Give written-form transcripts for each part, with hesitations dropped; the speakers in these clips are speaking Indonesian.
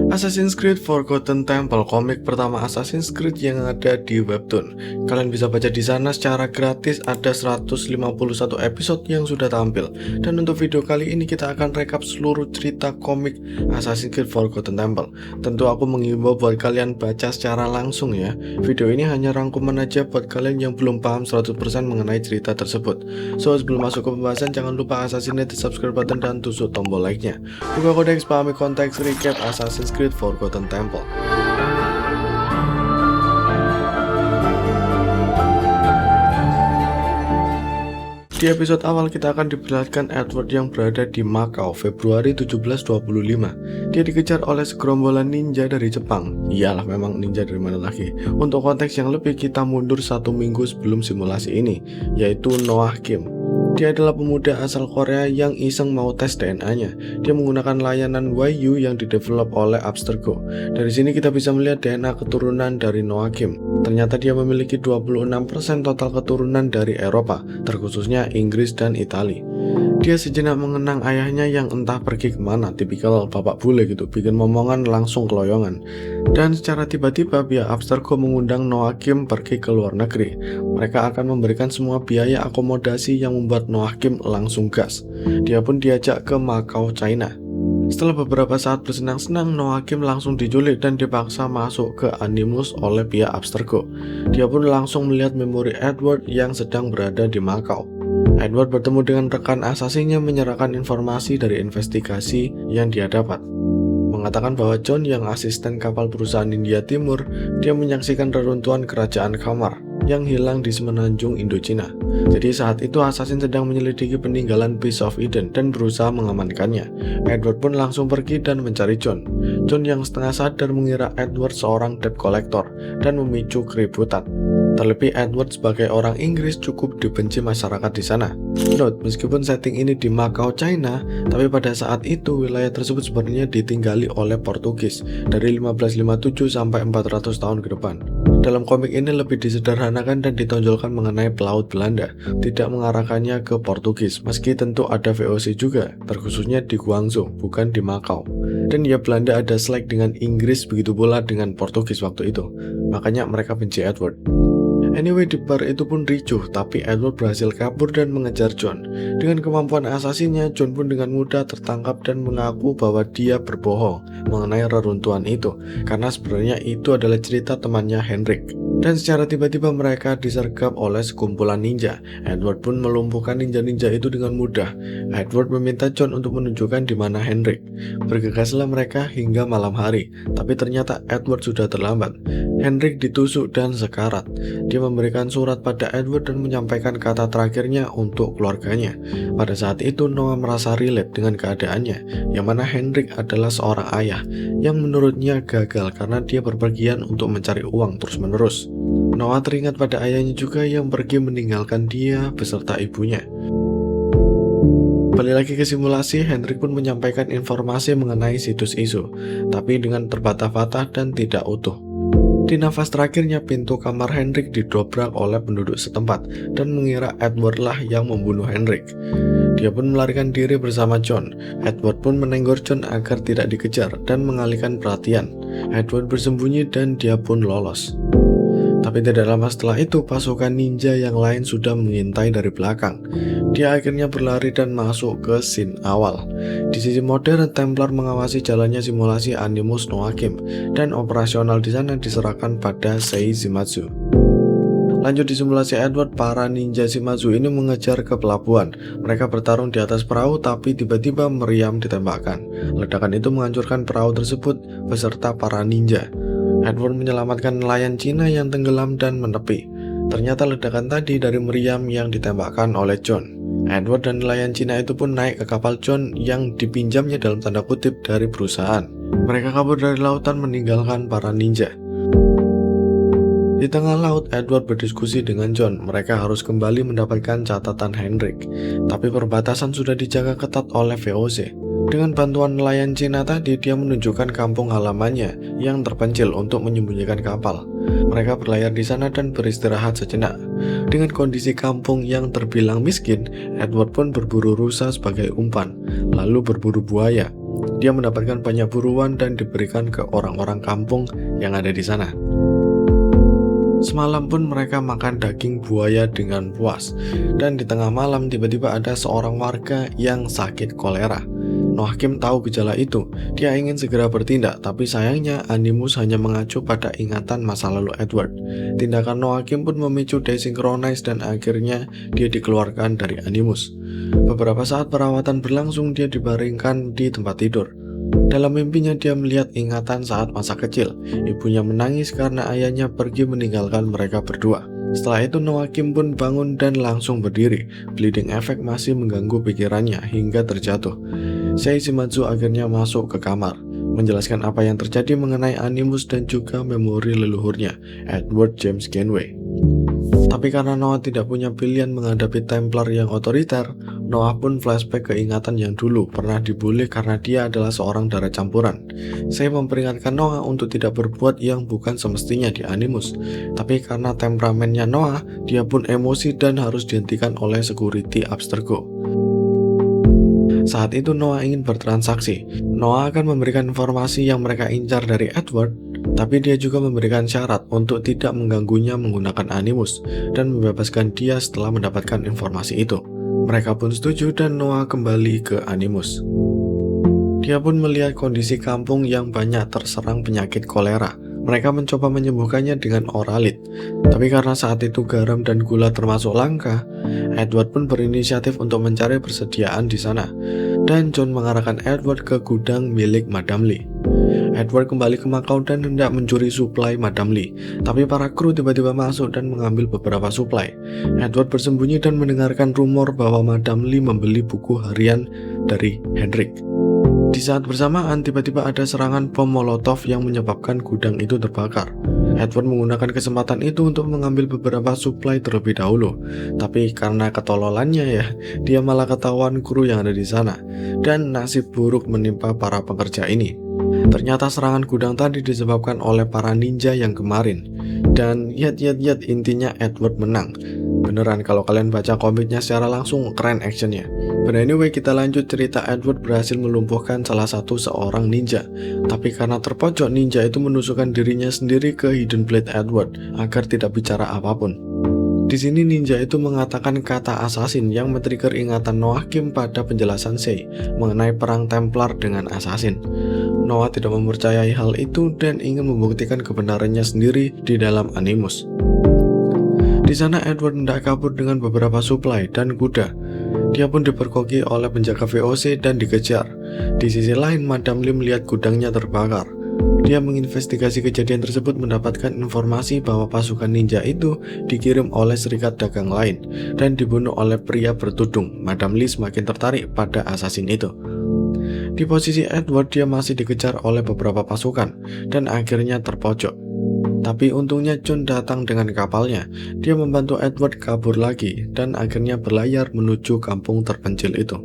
Assassin's Creed Forgotten Temple, komik pertama Assassin's Creed yang ada di webtoon. Kalian bisa baca di sana secara gratis, ada 151 episode yang sudah tampil. Dan untuk video kali ini kita akan rekap seluruh cerita komik Assassin's Creed Forgotten Temple. Tentu aku mengimbau buat kalian baca secara langsung ya. Video ini hanya rangkuman aja buat kalian yang belum paham 100% mengenai cerita tersebut. So sebelum masuk ke pembahasan, jangan lupa assassinate subscribe button dan tusuk tombol like-nya. Buka kodeks, pahami konteks, recap Assassin's Creed Forgotten Temple. Di episode awal kita akan diperlihatkan Edward yang berada di Macau Februari 1725. Dia dikejar oleh segerombolan ninja dari Jepang. Iyalah, memang ninja dari mana lagi. Untuk konteks yang lebih, kita mundur 1 minggu sebelum simulasi ini, yaitu Noah Kim. Dia adalah pemuda asal Korea yang iseng mau tes DNA-nya. Dia menggunakan layanan YU yang didevelop oleh Abstergo. Dari sini kita bisa melihat DNA keturunan dari Noah Kim. Ternyata dia memiliki 26% total keturunan dari Eropa, terkhususnya Inggris dan Italia. Dia sejenak mengenang ayahnya yang entah pergi kemana, tipikal bapak bule gitu, bikin momongan langsung keloyongan. Dan secara tiba-tiba pihak Abstergo mengundang Noah Kim pergi ke luar negeri. Mereka akan memberikan semua biaya akomodasi yang membuat Noah Kim langsung gas. Dia pun diajak ke Macau, China. Setelah beberapa saat bersenang-senang, Noah Kim langsung diculik dan dipaksa masuk ke Animus oleh pihak Abstergo. Dia pun langsung melihat memori Edward yang sedang berada di Macau. Edward bertemu dengan rekan asasinya menyerahkan informasi dari investigasi yang dia dapat. Mengatakan bahwa John yang asisten kapal perusahaan India Timur, dia menyaksikan reruntuhan kerajaan Khmer yang hilang di semenanjung Indochina. Jadi saat itu assassin sedang menyelidiki peninggalan Piece of Eden dan berusaha mengamankannya. Edward pun langsung pergi dan mencari John. John yang setengah sadar mengira Edward seorang debt collector dan memicu keributan. Terlebih Edward sebagai orang Inggris cukup dibenci masyarakat di sana. Note, meskipun setting ini di Macau, China, tapi pada saat itu wilayah tersebut sebenarnya ditinggali oleh Portugis dari 1557 sampai 400 tahun ke depan. Dalam komik ini lebih disederhanakan dan ditonjolkan mengenai pelaut Belanda, tidak mengarahkannya ke Portugis, meski tentu ada VOC juga, terkhususnya di Guangzhou, bukan di Macau. Dan ya, Belanda ada slag dengan Inggris, begitu pula dengan Portugis waktu itu, makanya mereka benci Edward. Anyway, di bar itu pun ricuh, tapi Edward berhasil kabur dan mengejar John. Dengan kemampuan asasinya, John pun dengan mudah tertangkap dan mengaku bahwa dia berbohong mengenai reruntuhan itu, karena sebenarnya itu adalah cerita temannya Henrik. Dan secara tiba-tiba mereka disergap oleh sekumpulan ninja. Edward pun melumpuhkan ninja-ninja itu dengan mudah. Edward meminta John untuk menunjukkan di mana Henrik. Bergegaslah mereka hingga malam hari, tapi ternyata Edward sudah terlambat. Henrik ditusuk dan sekarat. Dia memberikan surat pada Edward dan menyampaikan kata terakhirnya untuk keluarganya. Pada saat itu Noah merasa relate dengan keadaannya, yang mana Henrik adalah seorang ayah yang menurutnya gagal karena dia berpergian untuk mencari uang terus-menerus. Noah teringat pada ayahnya juga yang pergi meninggalkan dia beserta ibunya. Balik lagi ke simulasi, Henrik pun menyampaikan informasi mengenai situs ISO, tapi dengan terbata-bata dan tidak utuh. Di nafas terakhirnya, pintu kamar Henrik didobrak oleh penduduk setempat dan mengira Edward lah yang membunuh Henrik. Dia pun melarikan diri bersama John. Edward pun menenggor John agar tidak dikejar dan mengalihkan perhatian. Edward bersembunyi dan dia pun lolos. Tapi tidak lama setelah itu, pasukan ninja yang lain sudah mengintai dari belakang. Dia akhirnya berlari dan masuk ke scene awal. Di sisi modern, Templar mengawasi jalannya simulasi Animus Noah Kim, dan operasional di sana diserahkan pada Sei Shimazu. Lanjut di simulasi Edward, para ninja Shimazu ini mengejar ke pelabuhan. Mereka bertarung di atas perahu, tapi tiba-tiba meriam ditembakkan. Ledakan itu menghancurkan perahu tersebut beserta para ninja. Edward menyelamatkan nelayan Cina yang tenggelam dan menepi. Ternyata ledakan tadi dari meriam yang ditembakkan oleh John. Edward dan nelayan Cina itu pun naik ke kapal John yang dipinjamnya dalam tanda kutip dari perusahaan. Mereka kabur dari lautan meninggalkan para ninja. Di tengah laut, Edward berdiskusi dengan John. Mereka harus kembali mendapatkan catatan Henrik, tapi perbatasan sudah dijaga ketat oleh VOC. Dengan bantuan nelayan Cina tadi, dia menunjukkan kampung halamannya yang terpencil untuk menyembunyikan kapal. Mereka berlayar di sana dan beristirahat sejenak. Dengan kondisi kampung yang terbilang miskin, Edward pun berburu rusa sebagai umpan, lalu berburu buaya. Dia mendapatkan banyak buruan dan diberikan ke orang-orang kampung yang ada di sana. Semalam pun mereka makan daging buaya dengan puas. Dan di tengah malam tiba-tiba ada seorang warga yang sakit kolera. Noakim tahu gejala itu. Dia ingin segera bertindak, tapi sayangnya Animus hanya mengacu pada ingatan masa lalu Edward. Tindakan Noakim pun memicu desynchronize dan akhirnya dia dikeluarkan dari Animus. Beberapa saat perawatan berlangsung, dia dibaringkan di tempat tidur. Dalam mimpinya dia melihat ingatan saat masa kecil. Ibunya menangis karena ayahnya pergi meninggalkan mereka berdua. Setelah itu Noakim pun bangun dan langsung berdiri. Bleeding effect masih mengganggu pikirannya hingga terjatuh. Sei Shimazu akhirnya masuk ke kamar, menjelaskan apa yang terjadi mengenai Animus dan juga memori leluhurnya, Edward James Kenway. Tapi karena Noah tidak punya pilihan menghadapi Templar yang otoriter, Noah pun flashback ke ingatan yang dulu pernah dibully karena dia adalah seorang darah campuran. Saya memperingatkan Noah untuk tidak berbuat yang bukan semestinya di Animus. Tapi karena temperamennya Noah, dia pun emosi dan harus dihentikan oleh security Abstergo. Saat itu Noah ingin bertransaksi. Noah akan memberikan informasi yang mereka incar dari Edward, tapi dia juga memberikan syarat untuk tidak mengganggunya menggunakan Animus dan membebaskan dia setelah mendapatkan informasi itu. Mereka pun setuju dan Noah kembali ke Animus. Dia pun melihat kondisi kampung yang banyak terserang penyakit kolera. Mereka mencoba menyembuhkannya dengan oralit, tapi karena saat itu garam dan gula termasuk langka, Edward pun berinisiatif untuk mencari persediaan di sana, dan John mengarahkan Edward ke gudang milik Madame Lee. Edward kembali ke Makau dan hendak mencuri suplai Madame Lee, tapi para kru tiba-tiba masuk dan mengambil beberapa suplai. Edward bersembunyi dan mendengarkan rumor bahwa Madame Lee membeli buku harian dari Henrik. Di saat bersamaan, tiba-tiba ada serangan bom Molotov yang menyebabkan gudang itu terbakar. Edward menggunakan kesempatan itu untuk mengambil beberapa suplai terlebih dahulu. Tapi karena ketololannya dia malah ketahuan kru yang ada di sana. Dan nasib buruk menimpa para pekerja ini. Ternyata serangan gudang tadi disebabkan oleh para ninja yang kemarin. Dan yat intinya Edward menang. Beneran kalau kalian baca komiknya secara langsung, keren actionnya. But anyway, kita lanjut cerita. Edward berhasil melumpuhkan salah satu seorang ninja. Tapi karena terpojok, ninja itu menusukkan dirinya sendiri ke Hidden Blade Edward agar tidak bicara apapun. Di sini ninja itu mengatakan kata assassin yang men-trigger ingatan Noakim pada penjelasan Sei mengenai perang Templar dengan assassin. Noah tidak mempercayai hal itu dan ingin membuktikan kebenarannya sendiri di dalam Animus. Di sana Edward hendak kabur dengan beberapa suplai dan kuda. Dia pun diperkoki oleh penjaga VOC dan dikejar. Di sisi lain, Madame Lee melihat gudangnya terbakar. Dia menginvestigasi kejadian tersebut, mendapatkan informasi bahwa pasukan ninja itu dikirim oleh serikat dagang lain dan dibunuh oleh pria bertudung. Madame Lee semakin tertarik pada assassin itu. Di posisi Edward, dia masih dikejar oleh beberapa pasukan dan akhirnya terpojok. Tapi untungnya John datang dengan kapalnya. Dia membantu Edward kabur lagi dan akhirnya berlayar menuju kampung terpencil itu.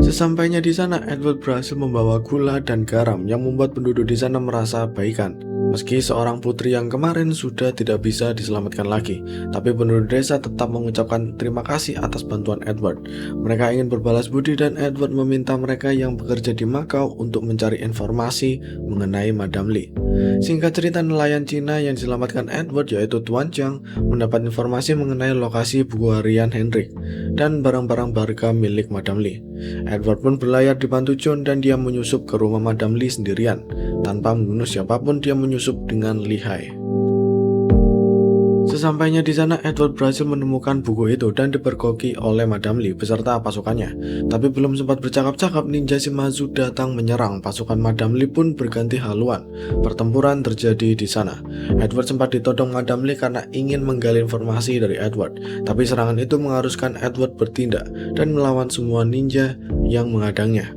Sesampainya di sana, Edward berhasil membawa gula dan garam yang membuat penduduk di sana merasa baikan. Meski seorang putri yang kemarin sudah tidak bisa diselamatkan lagi, tapi penduduk desa tetap mengucapkan terima kasih atas bantuan Edward. Mereka ingin berbalas budi dan Edward meminta mereka yang bekerja di Makau untuk mencari informasi mengenai Madame Lee. Singkat cerita, nelayan Cina yang diselamatkan Edward, yaitu Tuan Jiang, mendapat informasi mengenai lokasi buku harian Henrik dan barang-barang berharga milik Madame Lee. Edward pun berlayar dibantu John dan dia menyusup ke rumah Madame Lee sendirian. Tanpa membunuh siapapun, dia menyusup dengan lihai. Sesampainya di sana, Edward berhasil menemukan buku itu dan diperkoki oleh Madame Lee beserta pasukannya. Tapi belum sempat bercakap-cakap, ninja Shimazu datang menyerang. Pasukan Madame Lee pun berganti haluan. Pertempuran terjadi di sana. Edward sempat ditodong Madame Lee karena ingin menggali informasi dari Edward. Tapi serangan itu mengharuskan Edward bertindak dan melawan semua ninja yang menghadangnya.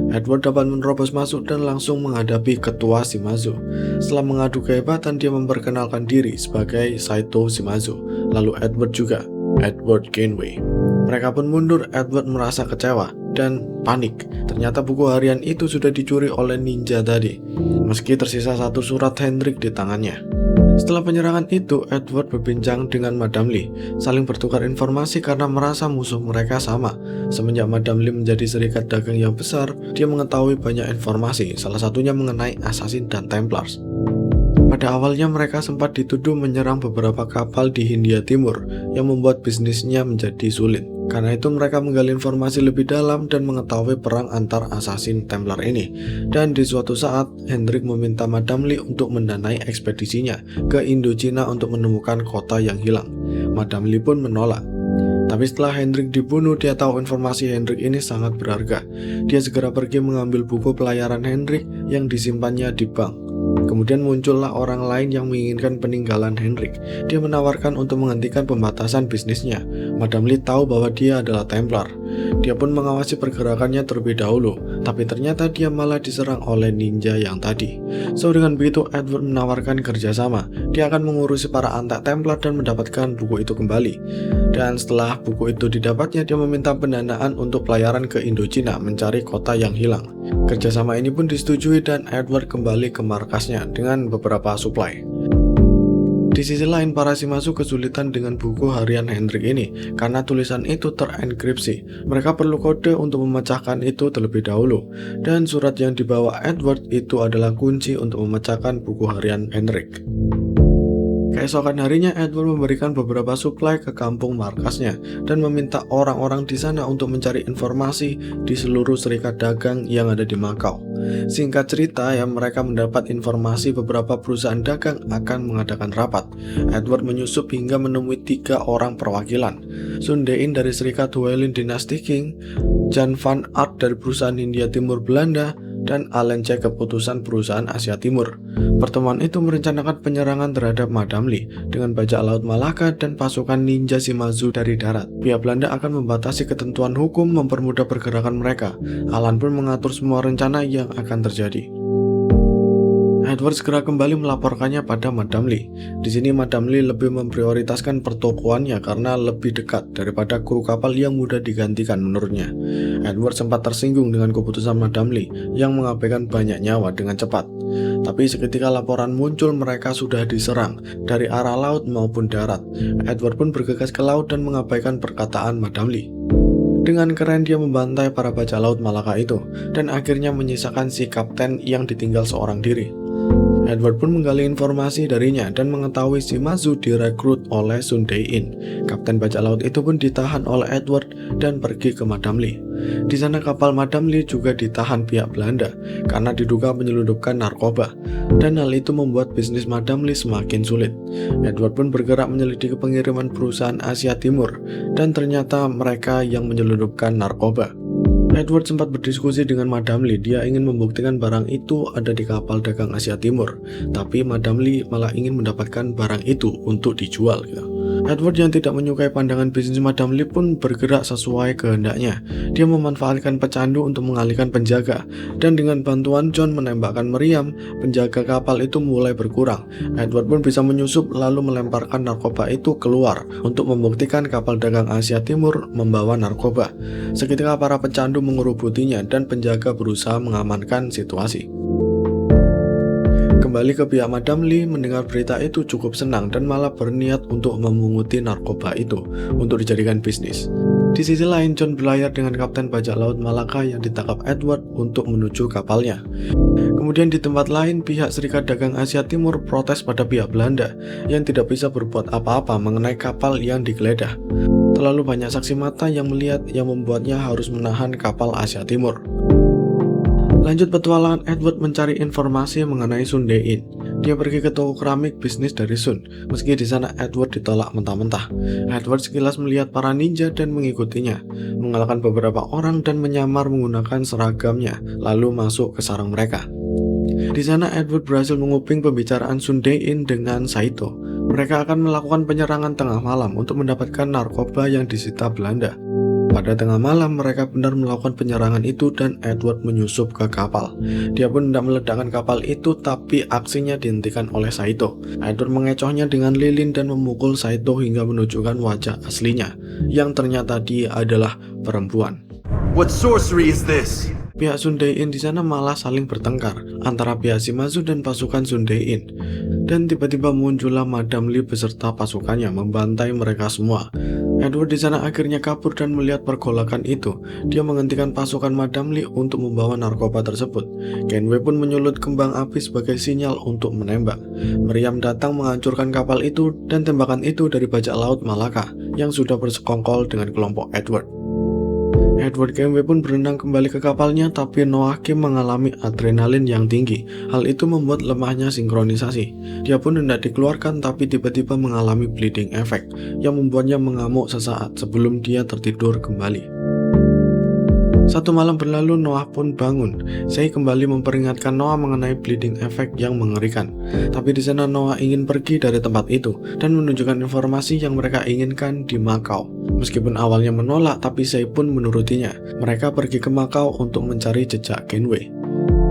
Edward dapat menerobos masuk dan langsung menghadapi ketua Shimazu. Setelah mengadu kehebatan, dia memperkenalkan diri sebagai Saito Shimazu. Lalu Edward juga, Edward Kenway. Mereka pun mundur. Edward merasa kecewa dan panik. Ternyata buku harian itu sudah dicuri oleh ninja tadi, meski tersisa satu surat Henrik di tangannya. Setelah penyerangan itu, Edward berbincang dengan Madame Lee, saling bertukar informasi karena merasa musuh mereka sama. Semenjak Madame Lee menjadi serikat dagang yang besar, dia mengetahui banyak informasi, salah satunya mengenai Assassin dan Templars. Pada awalnya mereka sempat dituduh menyerang beberapa kapal di Hindia Timur yang membuat bisnisnya menjadi sulit. Karena itu mereka menggali informasi lebih dalam dan mengetahui perang antar Assassin Templar ini. Dan di suatu saat, Hendrik meminta Madame Lee untuk mendanai ekspedisinya ke Indochina untuk menemukan kota yang hilang. Madame Lee pun menolak. Tapi setelah Hendrik dibunuh, dia tahu informasi Hendrik ini sangat berharga. Dia segera pergi mengambil buku pelayaran Hendrik yang disimpannya di bank. Kemudian muncullah orang lain yang menginginkan peninggalan Hendrik. Dia menawarkan untuk menghentikan pembatasan bisnisnya. Madame Lee tahu bahwa dia adalah Templar. Dia pun mengawasi pergerakannya terlebih dahulu, tapi ternyata dia malah diserang oleh ninja yang tadi. So dengan begitu Edward menawarkan kerjasama. Dia akan mengurusi para antek Templar dan mendapatkan buku itu kembali. Dan setelah buku itu didapatnya, dia meminta pendanaan untuk pelayaran ke Indochina mencari kota yang hilang. Kerjasama ini pun disetujui dan Edward kembali ke markasnya dengan beberapa suplai. Di sisi lain, para Shimazu kesulitan dengan buku harian Hendrik ini karena tulisan itu terenkripsi. Mereka perlu kode untuk memecahkan itu terlebih dahulu, dan surat yang dibawa Edward itu adalah kunci untuk memecahkan buku harian Hendrik. Keesokan harinya, Edward memberikan beberapa suplai ke kampung markasnya dan meminta orang-orang di sana untuk mencari informasi di seluruh serikat dagang yang ada di Makau. Singkat cerita, mereka mendapat informasi beberapa perusahaan dagang akan mengadakan rapat. Edward menyusup hingga menemui 3 orang perwakilan. Sun Dein dari serikat Huelin Dynasty Qing, Jan van Art dari perusahaan Hindia Timur Belanda, dan Allen Che keputusan perusahaan Asia Timur. Pertemuan itu merencanakan penyerangan terhadap Madame Lee dengan bajak laut Malaka dan pasukan ninja Shimazu dari darat. Pihak Belanda akan membatasi ketentuan hukum, mempermudah pergerakan mereka. Allen pun mengatur semua rencana yang akan terjadi. Edward segera kembali melaporkannya pada Madame Lee. Di sini Madame Lee lebih memprioritaskan pertokoannya karena lebih dekat daripada kru kapal yang mudah digantikan menurutnya. Edward sempat tersinggung dengan keputusan Madame Lee yang mengabaikan banyak nyawa dengan cepat. Tapi seketika laporan muncul, mereka sudah diserang dari arah laut maupun darat. Edward pun bergegas ke laut dan mengabaikan perkataan Madame Lee. Dengan keren dia membantai para bajak laut Malaka itu dan akhirnya menyisakan si kapten yang ditinggal seorang diri. Edward pun menggali informasi darinya dan mengetahui Shimazu direkrut oleh Sun Dein. Kapten bajak laut itu pun ditahan oleh Edward dan pergi ke Madame Lee. Di sana kapal Madame Lee juga ditahan pihak Belanda karena diduga menyelundupkan narkoba, dan hal itu membuat bisnis Madame Lee semakin sulit. Edward pun bergerak menyelidiki pengiriman perusahaan Asia Timur dan ternyata mereka yang menyelundupkan narkoba. Edward sempat berdiskusi dengan Madame Lee. Dia ingin membuktikan barang itu ada di kapal dagang Asia Timur, tapi Madame Lee malah ingin mendapatkan barang itu untuk dijual. Edward yang tidak menyukai pandangan bisnis Madame Lee pun bergerak sesuai kehendaknya. Dia memanfaatkan pecandu untuk mengalihkan penjaga, dan dengan bantuan John menembakkan meriam, penjaga kapal itu mulai berkurang. Edward pun bisa menyusup lalu melemparkan narkoba itu keluar untuk membuktikan kapal dagang Asia Timur membawa narkoba. Seketika para pecandu mengerubutinya dan penjaga berusaha mengamankan situasi. Kembali ke pihak Madame Lee, mendengar berita itu cukup senang dan malah berniat untuk memunguti narkoba itu untuk dijadikan bisnis. Di sisi lain, John berlayar dengan kapten bajak laut Malaka yang ditangkap Edward untuk menuju kapalnya. Kemudian di tempat lain, pihak Serikat Dagang Asia Timur protes pada pihak Belanda yang tidak bisa berbuat apa-apa mengenai kapal yang digeledah. Terlalu banyak saksi mata yang melihat yang membuatnya harus menahan kapal Asia Timur. Lanjut petualangan Edward mencari informasi mengenai Sun Dein. Dia pergi ke toko keramik bisnis dari Sun. Meski di sana Edward ditolak mentah-mentah. Edward sekilas melihat para ninja dan mengikutinya, mengalahkan beberapa orang dan menyamar menggunakan seragamnya, lalu masuk ke sarang mereka. Di sana Edward berhasil menguping pembicaraan Sun Dein dengan Saito. Mereka akan melakukan penyerangan tengah malam untuk mendapatkan narkoba yang disita Belanda. Pada tengah malam mereka benar melakukan penyerangan itu dan Edward menyusup ke kapal. Dia pun hendak meledakkan kapal itu, tapi aksinya dihentikan oleh Saito. Edward mengecohnya dengan lilin dan memukul Saito hingga menunjukkan wajah aslinya, yang ternyata dia adalah perempuan. What sorcery is this? Pihak Sun Dein di sana malah saling bertengkar antara pihak Shimazu dan pasukan Sun Dein. Dan tiba-tiba muncullah Madam Lee beserta pasukannya membantai mereka semua. Edward di sana akhirnya kabur dan melihat pergolakan itu. Dia menghentikan pasukan Madam Lee untuk membawa narkoba tersebut. Kenway pun menyulut kembang api sebagai sinyal untuk menembak. Meriam datang menghancurkan kapal itu dan tembakan itu dari bajak laut Malaka yang sudah bersekongkol dengan kelompok Edward. Edward Kenway pun berenang kembali ke kapalnya, tapi Noah Kim mengalami adrenalin yang tinggi. Hal itu membuat lemahnya sinkronisasi. Dia pun hendak dikeluarkan, tapi tiba-tiba mengalami bleeding effect yang membuatnya mengamuk sesaat sebelum dia tertidur kembali. Satu malam berlalu, Noah pun bangun. Sei kembali memperingatkan Noah mengenai bleeding effect yang mengerikan. Tapi di sana Noah ingin pergi dari tempat itu dan menunjukkan informasi yang mereka inginkan di Macau. Meskipun awalnya menolak, tapi Sei pun menurutinya. Mereka pergi ke Macau untuk mencari jejak Kenway.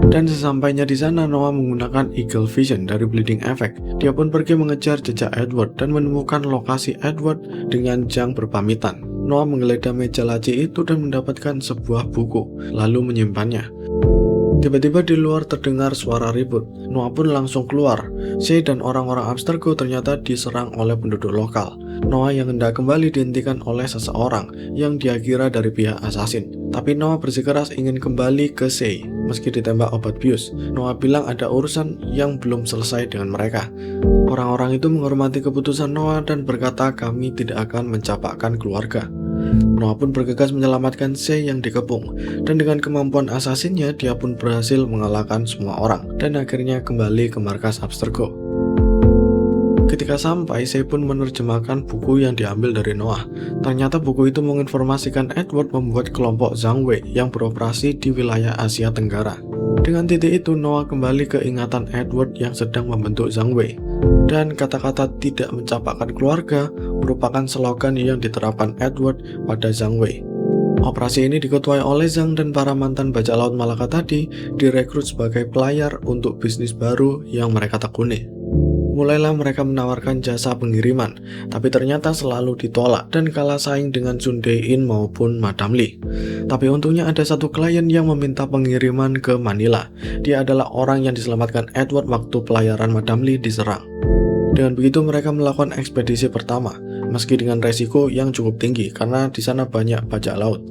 Dan sesampainya di sana, Noah menggunakan Eagle Vision dari bleeding effect. Dia pun pergi mengejar jejak Edward dan menemukan lokasi Edward dengan Zhang berpamitan. Noah menggeledah meja laci itu dan mendapatkan sebuah buku, lalu menyimpannya. Tiba-tiba di luar terdengar suara ribut. Noah pun langsung keluar. Sei dan orang-orang Abstergo ternyata diserang oleh penduduk lokal. Noah yang hendak kembali dihentikan oleh seseorang yang dia kira dari pihak assassin. Tapi Noah bersikeras ingin kembali ke Sei. Meski ditembak obat bius, Noah bilang ada urusan yang belum selesai dengan mereka. Orang-orang itu menghormati keputusan Noah dan berkata kami tidak akan mencapakkan keluarga. Noah pun bergegas menyelamatkan Sei yang dikepung, dan dengan kemampuan asasinnya dia pun berhasil mengalahkan semua orang dan akhirnya kembali ke markas Abstergo. Ketika sampai, Sei pun menerjemahkan buku yang diambil dari Noah. Ternyata buku itu menginformasikan Edward membuat kelompok Zhang Wei yang beroperasi di wilayah Asia Tenggara. Dengan titik itu, Noah kembali ke ingatan Edward yang sedang membentuk Zhang Wei. Dan kata-kata tidak mencapakkan keluarga merupakan slogan yang diterapkan Edward pada Zhang Wei. Operasi ini diketuai oleh Zhang dan para mantan bajak laut Malaka tadi direkrut sebagai pelayar untuk bisnis baru yang mereka tekuni. Mulailah mereka menawarkan jasa pengiriman, tapi ternyata selalu ditolak dan kalah saing dengan Sun Dae-in maupun Madam Lee. Tapi untungnya ada satu klien yang meminta pengiriman ke Manila. Dia adalah orang yang diselamatkan Edward waktu pelayaran Madam Lee diserang. Dengan begitu mereka melakukan ekspedisi pertama, meski dengan resiko yang cukup tinggi karena di sana banyak bajak laut.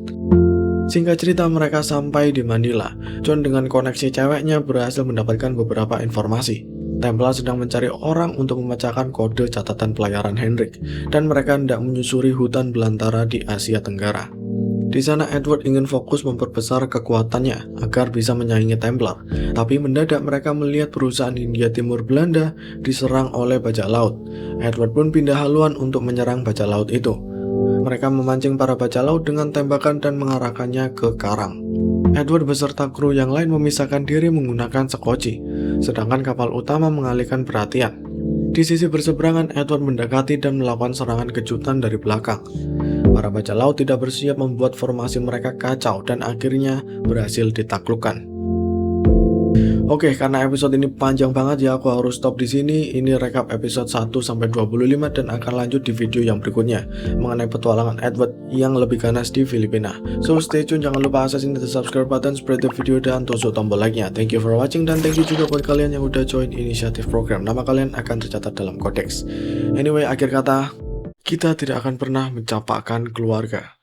Singkat cerita, mereka sampai di Manila. John dengan koneksi ceweknya berhasil mendapatkan beberapa informasi. Templar sedang mencari orang untuk memecahkan kode catatan pelayaran Hendrik, dan mereka hendak menyusuri hutan belantara di Asia Tenggara. Di sana Edward ingin fokus memperbesar kekuatannya agar bisa menyaingi Templar, tapi mendadak mereka melihat perusahaan Hindia Timur Belanda diserang oleh bajak laut. Edward pun pindah haluan untuk menyerang bajak laut itu. Mereka memancing para bajak laut dengan tembakan dan mengarahkannya ke karang. Edward beserta kru yang lain memisahkan diri menggunakan sekoci, sedangkan kapal utama mengalihkan perhatian. Di sisi berseberangan, Edward mendekati dan melakukan serangan kejutan dari belakang. Para bajak laut tidak bersiap membuat formasi mereka kacau dan akhirnya berhasil ditaklukkan. Oke, karena episode ini panjang banget ya, aku harus stop di sini. Ini rekap episode 1-25 dan akan lanjut di video yang berikutnya mengenai petualangan Edward yang lebih ganas di Filipina. So stay tune, jangan lupa aksesin the subscribe button, spread the video, dan tusuk tombol like-nya. Thank you for watching dan thank you juga buat kalian yang udah join inisiatif program. Nama kalian akan tercatat dalam kodeks. Anyway, akhir kata, kita tidak akan pernah mencapakkan keluarga.